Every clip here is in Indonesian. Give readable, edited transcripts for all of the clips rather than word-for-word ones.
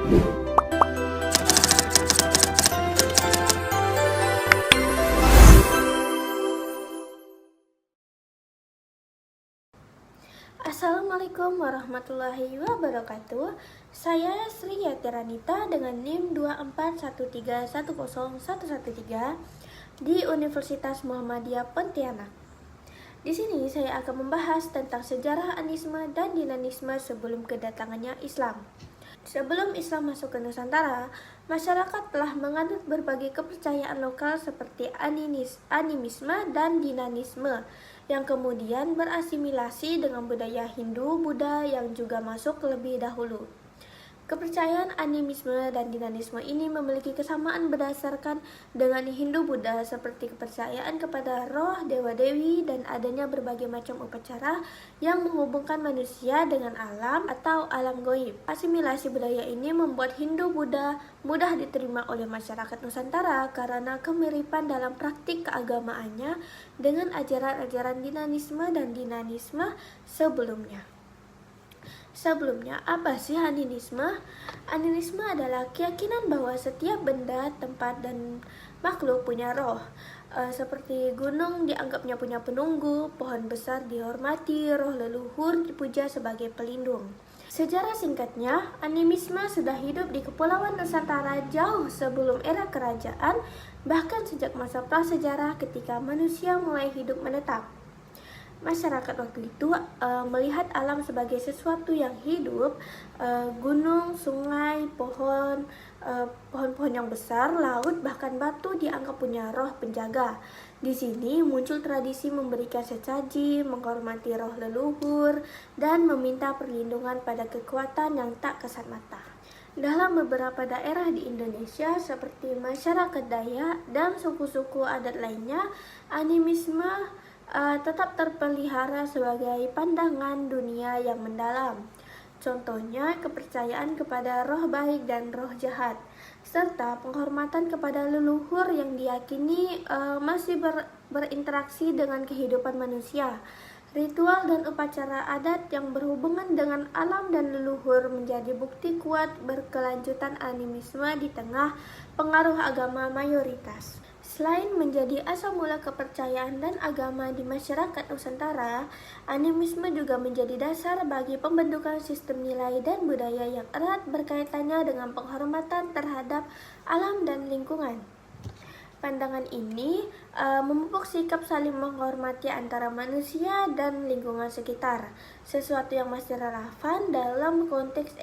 Assalamualaikum warahmatullahi wabarakatuh. Saya Sri Yatiranita dengan NIM 241310113 di Universitas Muhammadiyah Pontianak. Di sini saya akan membahas tentang sejarah animisme dan dinamisme sebelum kedatangannya Islam. Sebelum Islam masuk ke Nusantara, masyarakat telah menganut berbagai kepercayaan lokal seperti animisme dan dinamisme yang kemudian berasimilasi dengan budaya Hindu, Buddha yang juga masuk lebih dahulu. Kepercayaan animisme dan dinamisme ini memiliki kesamaan berdasarkan dengan Hindu-Buddha seperti kepercayaan kepada roh, dewa-dewi, dan adanya berbagai macam upacara yang menghubungkan manusia dengan alam atau alam gaib. Asimilasi budaya ini membuat Hindu-Buddha mudah diterima oleh masyarakat Nusantara karena kemiripan dalam praktik keagamaannya dengan ajaran-ajaran dinamisme dan dinamisme sebelumnya. Sebelumnya, apa sih animisme? Animisme adalah keyakinan bahwa setiap benda, tempat, dan makhluk punya roh. Seperti gunung dianggapnya punya penunggu, pohon besar dihormati, roh leluhur dipuja sebagai pelindung. Sejarah singkatnya, animisme sudah hidup di Kepulauan Nusantara jauh sebelum era kerajaan, bahkan sejak masa prasejarah ketika manusia mulai hidup menetap. Masyarakat waktu itu melihat alam sebagai sesuatu yang hidup, gunung, sungai, pohon-pohon yang besar, laut, bahkan batu dianggap punya roh penjaga. Di sini muncul tradisi memberikan sesaji, menghormati roh leluhur, dan meminta perlindungan pada kekuatan yang tak kasat mata. Dalam beberapa daerah di Indonesia seperti masyarakat Dayak dan suku-suku adat lainnya, animisme tetap terpelihara sebagai pandangan dunia yang mendalam. Contohnya kepercayaan kepada roh baik dan roh jahat, serta penghormatan kepada leluhur yang diyakini masih berinteraksi dengan kehidupan manusia. Ritual dan upacara adat yang berhubungan dengan alam dan leluhur menjadi bukti kuat berkelanjutan animisme di tengah pengaruh agama mayoritas. Selain menjadi asal mula kepercayaan dan agama di masyarakat Nusantara, animisme juga menjadi dasar bagi pembentukan sistem nilai dan budaya yang erat berkaitannya dengan penghormatan terhadap alam dan lingkungan. Pandangan ini memupuk sikap saling menghormati antara manusia dan lingkungan sekitar, sesuatu yang masih relevan dalam konteks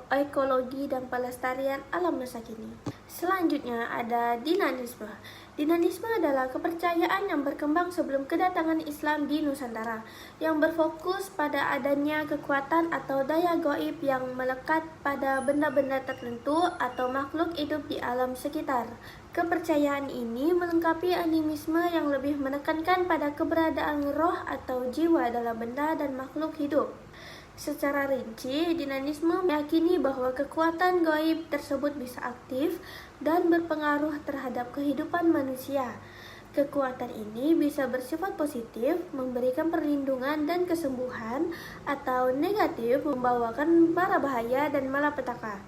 ekologi dan pelestarian alam masa kini. Selanjutnya ada dinamisme. Dinamisme adalah kepercayaan yang berkembang sebelum kedatangan Islam di Nusantara, yang berfokus pada adanya kekuatan atau daya gaib yang melekat pada benda-benda tertentu atau makhluk hidup di alam sekitar. Kepercayaan ini melengkapi animisme yang lebih menekankan pada keberadaan roh atau jiwa dalam benda dan makhluk hidup. Secara rinci, dinamisme meyakini bahwa kekuatan gaib tersebut bisa aktif dan berpengaruh terhadap kehidupan manusia. Kekuatan ini bisa bersifat positif, memberikan perlindungan dan kesembuhan, atau negatif, membawakan bara bahaya dan malapetaka.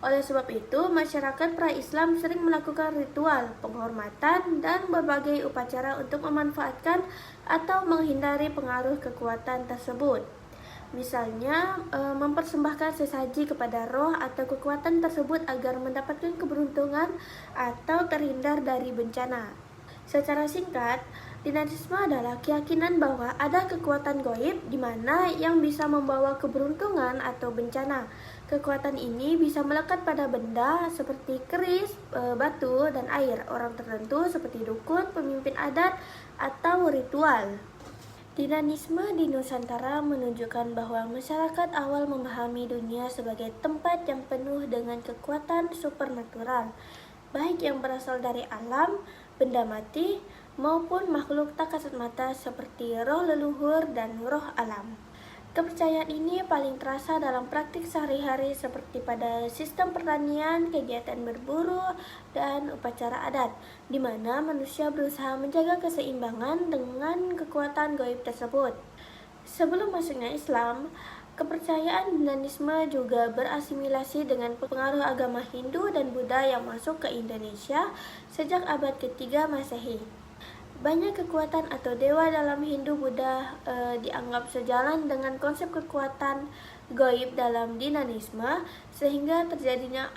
Oleh sebab itu, masyarakat pra-Islam sering melakukan ritual, penghormatan, dan berbagai upacara untuk memanfaatkan atau menghindari pengaruh kekuatan tersebut. Misalnya, mempersembahkan sesaji kepada roh atau kekuatan tersebut agar mendapatkan keberuntungan atau terhindar dari bencana. Secara singkat, dinamisme adalah keyakinan bahwa ada kekuatan gaib di mana yang bisa membawa keberuntungan atau bencana. Kekuatan ini bisa melekat pada benda seperti keris, batu, dan air, orang tertentu seperti dukun, pemimpin adat, atau ritual. Dinamisme di Nusantara menunjukkan bahwa masyarakat awal memahami dunia sebagai tempat yang penuh dengan kekuatan supernatural, baik yang berasal dari alam, benda mati, maupun makhluk tak kasat mata seperti roh leluhur dan roh alam. Kepercayaan ini paling terasa dalam praktik sehari-hari seperti pada sistem pertanian, kegiatan berburu, dan upacara adat, di mana manusia berusaha menjaga keseimbangan dengan kekuatan gaib tersebut. Sebelum masuknya Islam, Kepercayaan Yunanisme juga berasimilasi dengan pengaruh agama Hindu dan Buddha yang masuk ke Indonesia sejak abad ketiga Masehi. Banyak kekuatan atau dewa dalam Hindu Buddha dianggap sejalan dengan konsep kekuatan gaib dalam dinanisme, sehingga terjadinya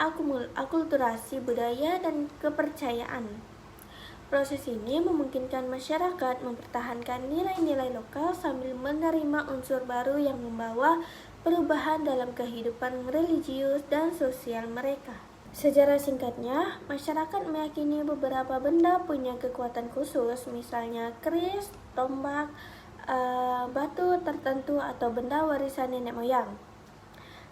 akulturasi budaya dan kepercayaan. Proses ini memungkinkan masyarakat mempertahankan nilai-nilai lokal sambil menerima unsur baru yang membawa perubahan dalam kehidupan religius dan sosial mereka. Sejarah singkatnya, masyarakat meyakini beberapa benda punya kekuatan khusus, misalnya keris, tombak, batu tertentu atau benda warisan nenek moyang.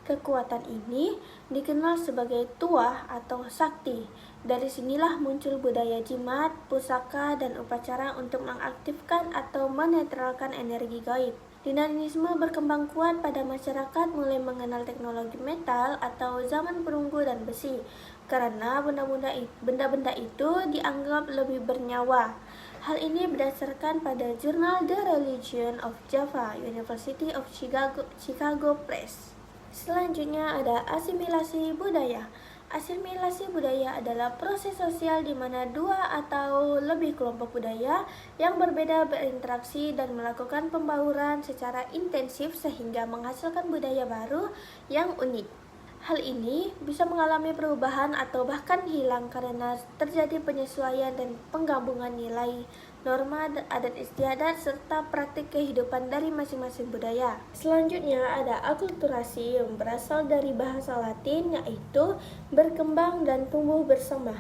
Kekuatan ini dikenal sebagai tuah atau sakti. Dari sinilah muncul budaya jimat, pusaka, dan upacara untuk mengaktifkan atau menetralkan energi gaib. Dinanisme berkembang kuat pada masyarakat mulai mengenal teknologi metal atau zaman perunggu dan besi, karena benda-benda itu dianggap lebih bernyawa. Hal ini berdasarkan pada jurnal The Religion of Java, University of Chicago Press. Selanjutnya ada asimilasi budaya. Asimilasi budaya adalah proses sosial di mana dua atau lebih kelompok budaya yang berbeda berinteraksi dan melakukan pembauran secara intensif sehingga menghasilkan budaya baru yang unik. Hal ini bisa mengalami perubahan atau bahkan hilang karena terjadi penyesuaian dan penggabungan nilai, norma, adat istiadat, serta praktik kehidupan dari masing-masing budaya. Selanjutnya ada akulturasi yang berasal dari bahasa Latin, yaitu berkembang dan tumbuh bersama.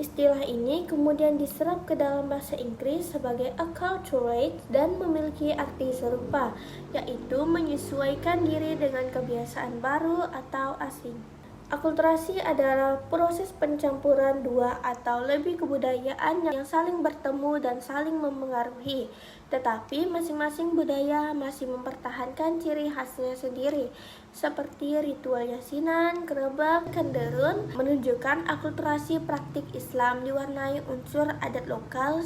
Istilah ini kemudian diserap ke dalam bahasa Inggris sebagai acculturate dan memiliki arti serupa, yaitu menyesuaikan diri dengan kebiasaan baru atau asing. Akulturasi adalah proses pencampuran dua atau lebih kebudayaan yang saling bertemu dan saling mempengaruhi, tetapi masing-masing budaya masih mempertahankan ciri khasnya sendiri, seperti ritual yasinan, kerebak, kenderun, menunjukkan akulturasi praktik Islam diwarnai unsur adat lokal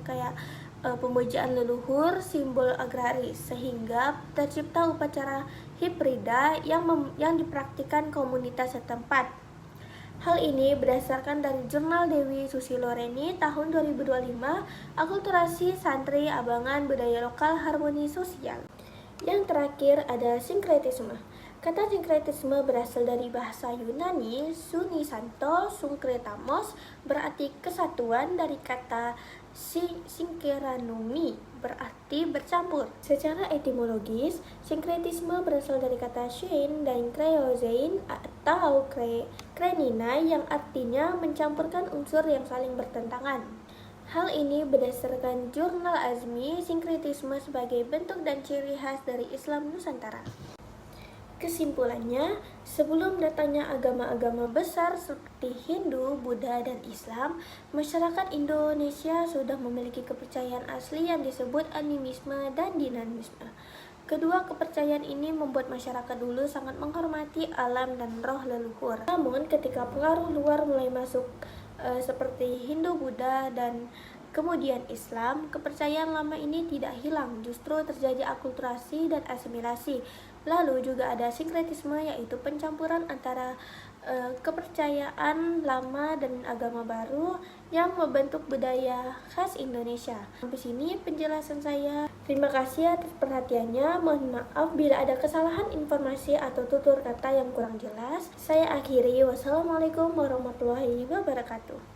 kayak pemujaan leluhur, simbol agraris, sehingga tercipta upacara hibrida yang dipraktikkan komunitas setempat. Hal ini berdasarkan dari jurnal Dewi Susilo-Reni tahun 2025, Akulturasi Santri Abangan Budaya Lokal Harmoni Sosial. Yang terakhir ada sinkretisme. Kata sinkretisme berasal dari bahasa Yunani sunisanto synkretamos, berarti kesatuan, dari kata synkranumi, berarti bercampur. Secara etimologis, sinkretisme berasal dari kata syn dan kreozein atau krenina yang artinya mencampurkan unsur yang saling bertentangan. Hal ini berdasarkan jurnal Azmi, sinkretisme sebagai bentuk dan ciri khas dari Islam Nusantara. Kesimpulannya, sebelum datangnya agama-agama besar seperti Hindu, Buddha, dan Islam, masyarakat Indonesia sudah memiliki kepercayaan asli yang disebut animisme dan dinamisme. Kedua kepercayaan ini membuat masyarakat dulu sangat menghormati alam dan roh leluhur. Namun, ketika pengaruh luar mulai masuk seperti Hindu, Buddha, dan kemudian Islam, kepercayaan lama ini tidak hilang, justru terjadi akulturasi dan asimilasi. Lalu juga ada sinkretisme, yaitu pencampuran antara kepercayaan lama dan agama baru yang membentuk budaya khas Indonesia. Sampai sini penjelasan saya. Terima kasih atas perhatiannya. Mohon maaf bila ada kesalahan informasi atau tutur kata yang kurang jelas. Saya akhiri. Wassalamualaikum warahmatullahi wabarakatuh.